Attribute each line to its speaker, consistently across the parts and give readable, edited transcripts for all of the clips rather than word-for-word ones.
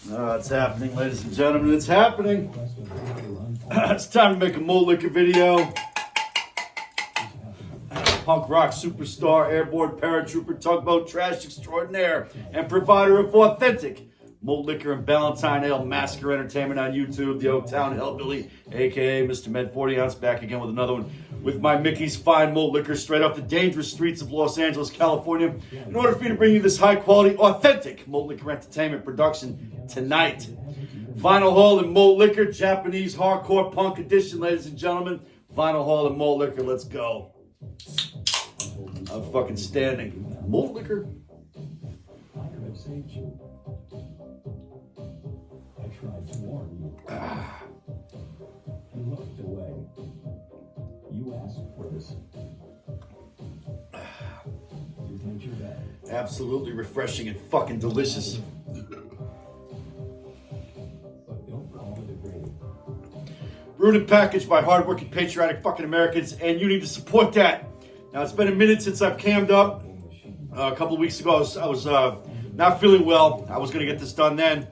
Speaker 1: It's happening, ladies and gentlemen. It's happening. It's time to make a MALT liquor video. Punk rock superstar, airborne paratrooper, tugboat trash extraordinaire, and provider of authentic MALT liquor and Ballantine Ale massacre entertainment on YouTube. The Oaktown Hellbilly, aka Mr. Med 40 Ounce, back again with another one with my Mickey's Fine MALT liquor straight off the dangerous streets of Los Angeles, California. In order for me to bring you this high quality, authentic MALT liquor entertainment production tonight. Vinyl Hall and MALT liquor, Japanese hardcore punk edition, ladies and gentlemen. Vinyl Hall and MALT liquor, let's go. I'm fucking standing. MALT liquor.
Speaker 2: I could have saved you. I tried to warn you. You looked away. You asked for this. You did your best.
Speaker 1: Absolutely refreshing and fucking delicious.
Speaker 2: But don't call it a grave.
Speaker 1: Brewed and packaged by hardworking, patriotic fucking Americans, and you need to support that. Now, it's been a minute since I've cammed up. A couple of weeks ago, I was not feeling well. I was going to get this done then,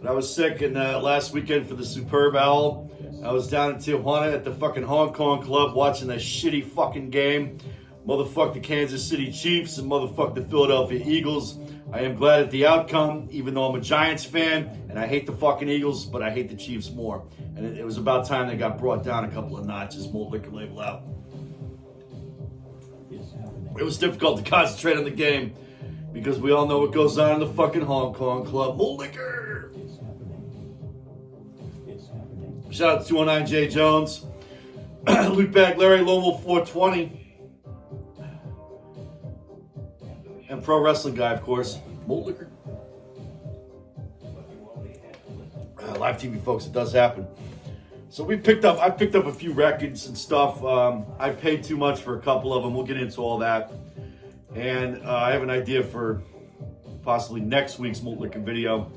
Speaker 1: but I was sick, and last weekend for the Superb Owl, I was down in Tijuana at the fucking Hong Kong club watching that shitty fucking game. Motherfuck the Kansas City Chiefs and motherfuck the Philadelphia Eagles. I am glad at the outcome, even though I'm a Giants fan, and I hate the fucking Eagles, but I hate the Chiefs more. And it was about time they got brought down a couple of notches. MALT liquor label out. It was difficult to concentrate on the game because we all know what goes on in the fucking Hong Kong club. MALT liquor. Shout out to 219 J Jones, Lootbag Larry, Lone Wolf 420, and Pro Wrestling Guy, of course. MALT liquor. Live TV, folks, it does happen. So I picked up a few records and stuff. I paid too much for a couple of them. We'll get into all that. And I have an idea for possibly next week's MALT liquor video.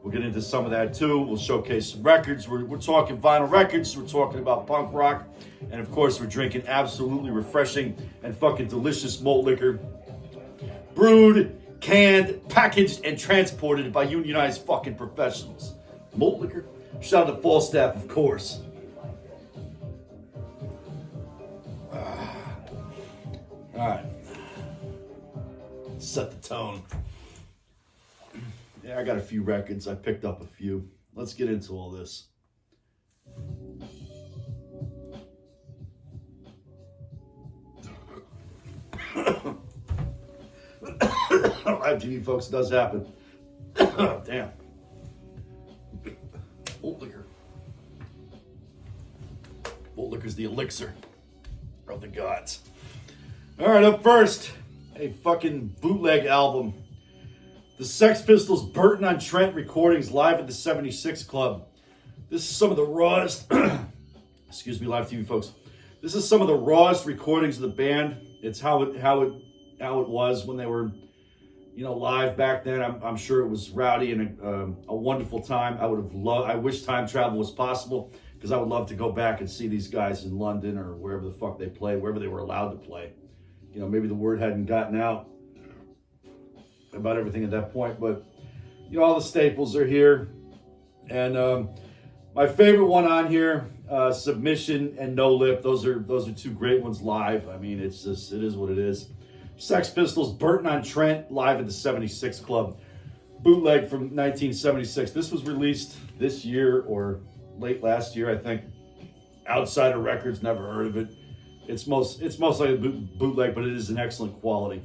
Speaker 1: We'll get into some of that too. We'll showcase some records. We're talking vinyl records. We're talking about punk rock. And of course, we're drinking absolutely refreshing and fucking delicious MALT liquor. Brewed, canned, packaged, and transported by unionized fucking professionals. MALT liquor. Shout out to Falstaff, of course. All right. Set the tone. Yeah, I got a few records. I picked up a few. Let's get into all this. Live TV, folks, it does happen. Damn. MALT liquor. MALT liquor's the elixir of the gods. All right, up first, a fucking bootleg album. The Sex Pistols' Burton-on-Trent recordings live at the 76 Club. This is some of the rawest, excuse me, Live TV folks. This is some of the rawest recordings of the band. It's how it was when they were, live back then. I'm sure it was rowdy and a wonderful time. I wish time travel was possible because I would love to go back and see these guys in London or wherever the fuck they played, wherever they were allowed to play. Maybe the word hadn't gotten out about everything at that point, but all the staples are here. And my favorite one on here, Submission and No Lip. Those are two great ones live. I mean, it is what it is. Sex Pistols, Burton-on-Trent, live at the 76 Club. Bootleg from 1976. This was released this year or late last year, I think. Outsider Records, never heard of it. It's most like a bootleg, but it is an excellent quality.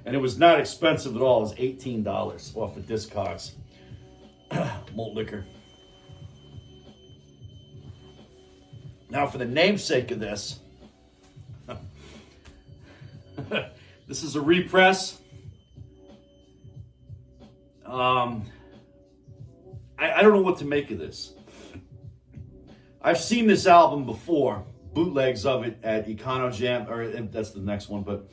Speaker 1: And it was not expensive at all. It was $18 off of Discogs. MALT liquor. Now for the namesake of this. This is a repress. I don't know what to make of this. I've seen this album before, bootlegs of it at Econo-Jam, or that's the next one, but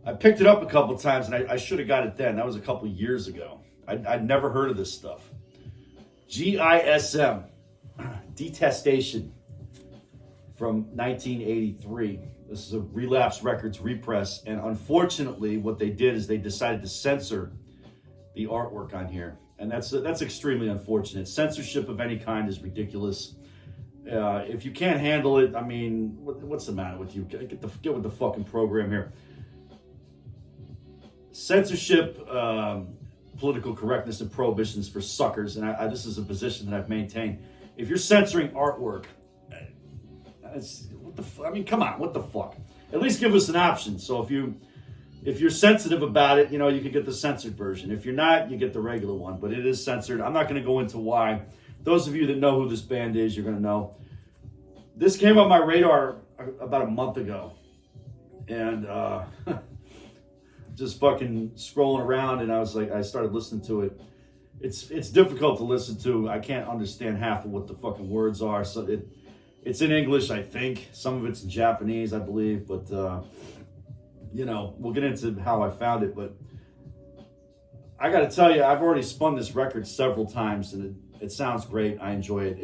Speaker 1: I picked it up a couple times, and I should have got it then. That was a couple years ago. I'd never heard of this stuff. G.I.S.M, Detestation, from 1983. This is a Relapse Records repress, and unfortunately, what they did is they decided to censor the artwork on here. And that's extremely unfortunate. Censorship of any kind is ridiculous. If you can't handle it, I mean, what's the matter with you? Get with the fucking program here. Censorship, political correctness, and prohibitions for suckers. And this is a position that I've maintained. If you're censoring artwork, I mean, come on, what the fuck? At least give us an option. So if you're sensitive about it, you know, you could get the censored version. If you're not, you get the regular one. But it is censored. I'm not going to go into why. Those of you that know who this band is, you're going to know. This came on my radar about a month ago. And just fucking scrolling around, and I started listening to it. It's difficult to listen to. I can't understand half of what the fucking words are. So it's in English, I think. Some of it's in Japanese, I believe. But, you know, we'll get into how I found it. But I got to tell you, I've already spun this record several times, and it sounds great. I enjoy it.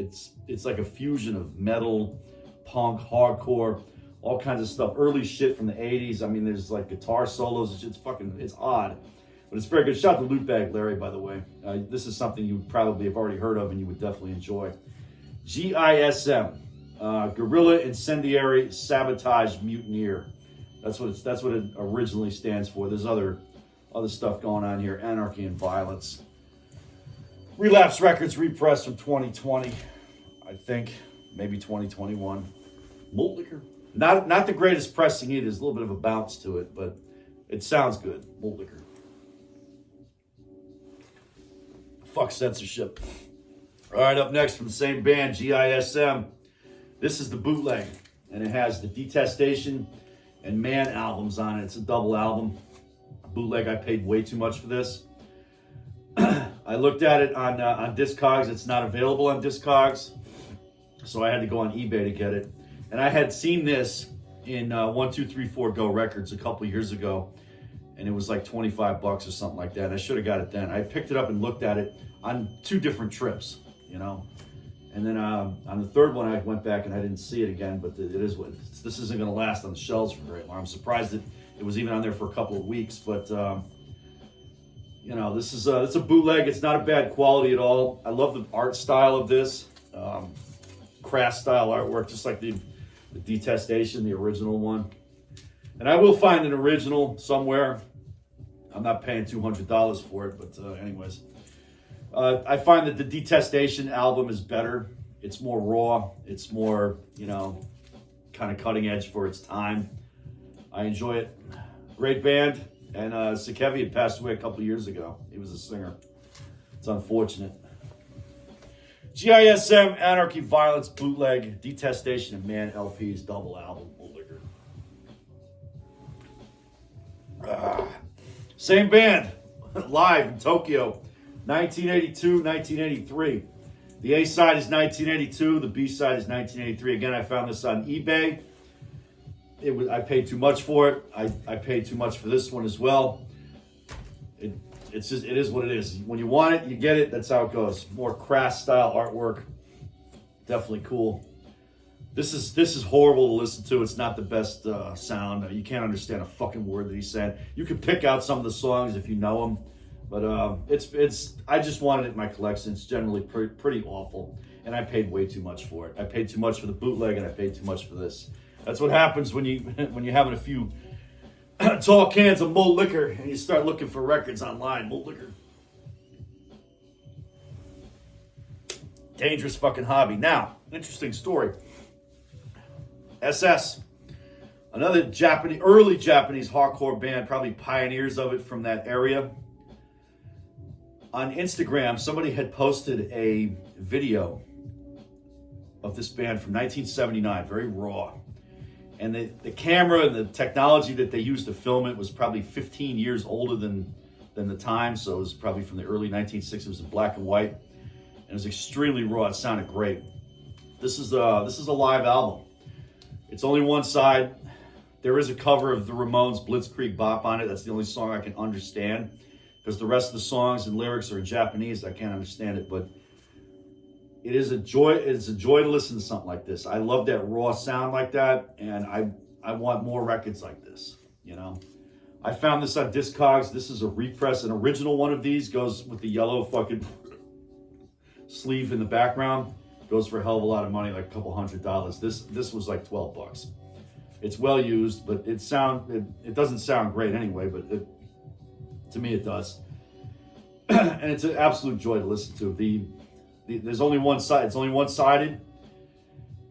Speaker 1: It's like a fusion of metal, punk, hardcore, all kinds of stuff. Early shit from the 80s. I mean, there's like guitar solos. It's odd. But it's very good. Shout out to Lootbag Larry, by the way. This is something you probably have already heard of and you would definitely enjoy. G.I.S.M. Guerrilla Incendiary Sabotage Mutineer. That's what it originally stands for. There's other stuff going on here. Anarchy and Violence. Relapse Records repressed from 2020, I think. Maybe 2021. Malt Liquor. Not the greatest pressing either. There's a little bit of a bounce to it, but it sounds good. Malt Liquor. Fuck censorship. All right, up next from the same band, G.I.S.M. This is the bootleg, and it has the Detestation and Man albums on it. It's a double album. Bootleg, I paid way too much for this. I looked at it on Discogs. It's not available on Discogs, so I had to go on eBay to get it. And I had seen this in 1234 Go Records a couple years ago, and it was like $25 or something like that. I should have got it then. I picked it up and looked at it on 2 different trips, you know. And then on the third one, I went back and I didn't see it again. But this isn't going to last on the shelves for very long. I'm surprised that it was even on there for a couple of weeks. But you know, it's a bootleg. It's not a bad quality at all. I love the art style of this, craft style artwork, just like the Detestation, the original one. And I will find an original somewhere. I'm not paying $200 for it, but anyways. I find that the Detestation album is better. It's more raw. It's more, you know, kind of cutting edge for its time. I enjoy it. Great band. And Sakevi had passed away a couple years ago. He was a singer. It's unfortunate. G.I.S.M. Anarchy, Violence, Bootleg, Detestation, and Man LP's double album. Same band. Live in Tokyo. 1982, 1983. The A side is 1982. The B side is 1983. Again, I found this on eBay. I paid too much for it. I paid too much for this one as well. It is what it is. When you want it, you get it. That's how it goes. More crass style artwork. Definitely cool. This is horrible to listen to. It's not the best sound. You can't understand a fucking word that he said. You can pick out some of the songs if you know them. But I just wanted it in my collection. It's generally pretty awful, and I paid way too much for it. I paid too much for the bootleg, and I paid too much for this. That's what happens when you're having a few tall cans of malt liquor and you start looking for records online. Malt liquor, dangerous fucking hobby. Now, interesting story. SS, another early Japanese hardcore band, probably pioneers of it from that area. On Instagram, somebody had posted a video of this band from 1979, very raw. And the camera and the technology that they used to film it was probably 15 years older than the time. So it was probably from the early 1960s. It was in black and white. And it was extremely raw. It sounded great. This is a live album. It's only one side. There is a cover of the Ramones' Blitzkrieg Bop on it. That's the only song I can understand, because the rest of the songs and lyrics are in Japanese. I can't understand it, but it is a joy. It's a joy to listen to something like this. I love that raw sound like that, and I want more records like this. You know, I found this on Discogs. This is a repress. An original one of these goes with the yellow fucking sleeve in the background. Goes for a hell of a lot of money, like a couple $100. This was like 12 bucks. It's well used, but it doesn't sound great anyway, but to me it does. And it's an absolute joy to listen to. There's only one side. It's only one-sided.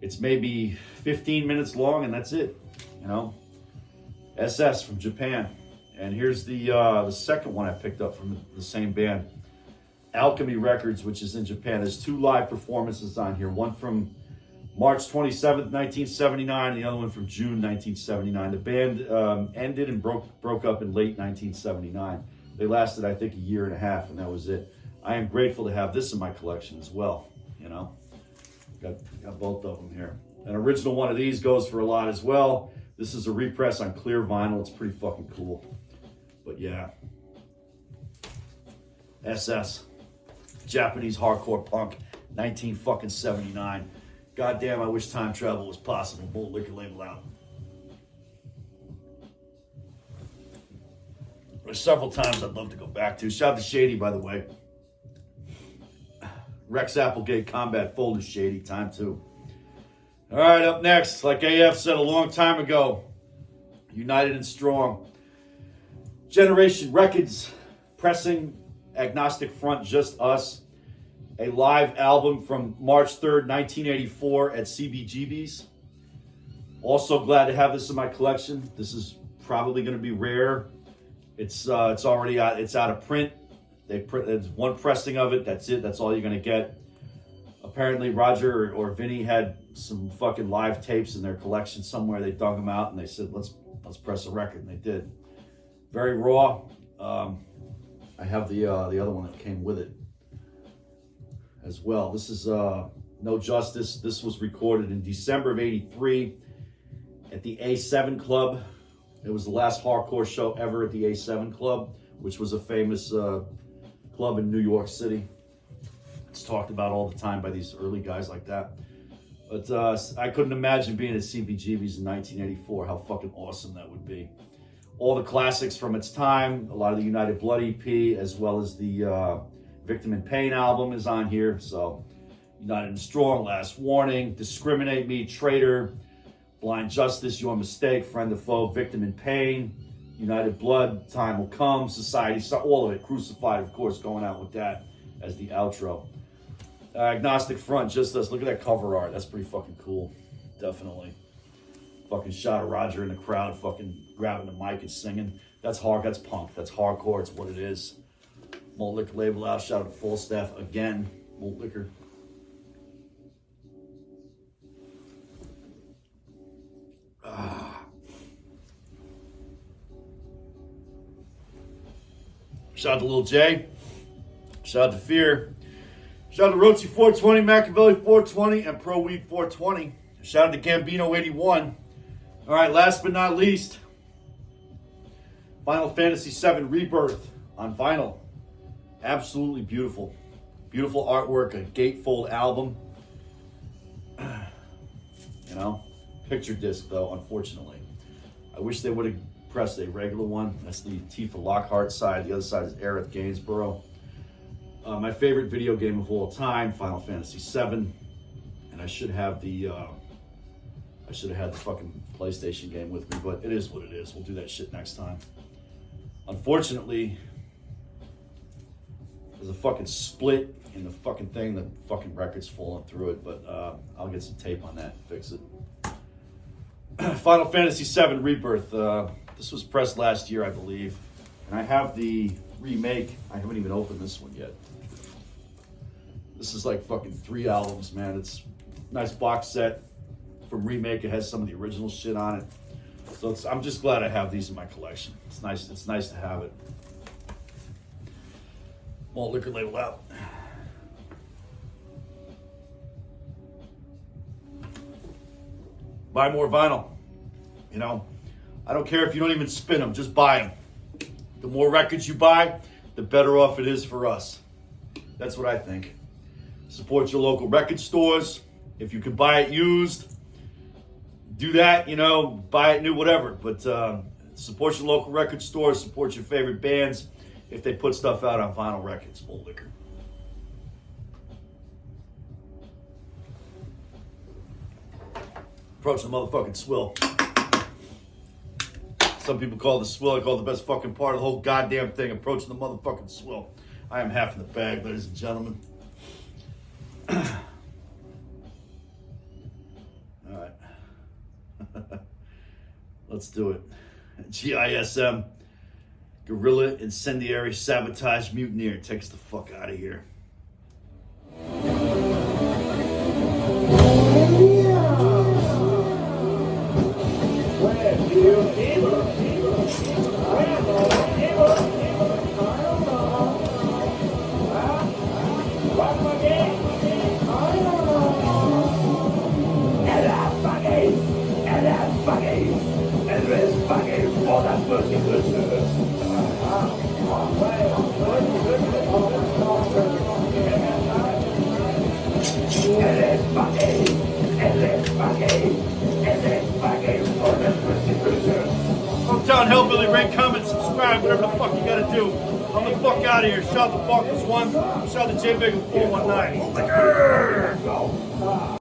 Speaker 1: It's maybe 15 minutes long, and that's it. You know, SS from Japan. And here's the second one I picked up from the same band, Alchemy Records, which is in Japan. There's 2 live performances on here. One from March 27th, 1979, and the other one from June 1979. The band ended and broke up in late 1979. They lasted, I think, a year and a half, and that was it. I am grateful to have this in my collection as well. You know, got both of them here. An original one of these goes for a lot as well. This is a repress on clear vinyl. It's pretty fucking cool. But yeah, SS, Japanese hardcore punk, 1979. Goddamn, I wish time travel was possible. Malt Liquor label out. There's several times I'd love to go back to. Shout out to Shady, by the way. Rex Applegate Combat Folder Shady, time 2. All right, up next, like AF said a long time ago, united and strong. Generation Records, pressing Agnostic Front, Just Us. A live album from March 3rd, 1984 at CBGB's. Also glad to have this in my collection. This is probably going to be rare. It's already out. It's out of print. There's one pressing of it. That's it. That's all you're going to get. Apparently Roger or Vinny had some fucking live tapes in their collection somewhere. They dug them out and they said, let's press a record, and they did. Very raw. I have the other one that came with it as well. This is No Justice. This was recorded in December of '83 at the A7 Club. It was the last hardcore show ever at the A7 Club, which was a famous club in New York City. It's talked about all the time by these early guys like that. But I couldn't imagine being at CBGB's in 1984. How fucking awesome that would be. All the classics from its time, a lot of the United Blood EP, as well as the Victim in Pain album is on here. So United and Strong, Last Warning, Discriminate Me, Traitor, Blind Justice, Your Mistake, Friend or Foe, Victim in Pain, United Blood, Time Will Come, Society, so all of it. Crucified, of course, going out with that as the outro. Agnostic Front, Just Us. Look at that cover art. That's pretty fucking cool. Definitely. Fucking shot of Roger in the crowd, fucking grabbing the mic and singing. That's hard. That's punk. That's hardcore. It's what it is. Malt Liquor label out. Shout out to Full Staff again. Malt Liquor. Shout out to Lil J. Shout out to Fear. Shout out to Rochi 420, Machiavelli 420, and Pro Weed 420. Shout out to Gambino 81. All right, last but not least, Final Fantasy VII Rebirth on vinyl. Absolutely beautiful. Beautiful artwork, a gatefold album. You know, picture disc though, unfortunately. I wish they would have pressed a regular one. That's the Tifa Lockhart side. The other side is Aerith Gainsborough. My favorite video game of all time, Final Fantasy VII, and I should have the fucking PlayStation game with me, but it is what it is. We'll do that shit next time. Unfortunately, there's a fucking split in the fucking thing. The fucking record's falling through it, but I'll get some tape on that and fix it. Final Fantasy VII Rebirth. This was pressed last year, I believe, and I have the remake. I haven't even opened this one yet. This is like fucking 3 albums, man. It's a nice box set from remake. It has some of the original shit on it. So I'm just glad I have these in my collection. It's nice. It's nice to have it. Malt Liquor label out. Buy more vinyl. You know, I don't care if you don't even spin them. Just buy them. The more records you buy, the better off it is for us. That's what I think. Support your local record stores. If you can buy it used, do that, you know, buy it new, whatever. But Support your local record stores. Support your favorite bands if they put stuff out on vinyl records. Malt liquor. Approach the motherfucking swill. Some people call it the swill. I call it the best fucking part of the whole goddamn thing. Approaching the motherfucking swill. I am half in the bag, ladies and gentlemen. All right. Let's do it. G.I.S.M. Guerrilla, Incendiary, Sabotage, Mutineer. Take us the fuck out of here. Hometown Hellbilly, rate, comment, subscribe, whatever the fuck you gotta do. I'm the fuck out of here. Shout the Falkers 1, shout the J-Big 419.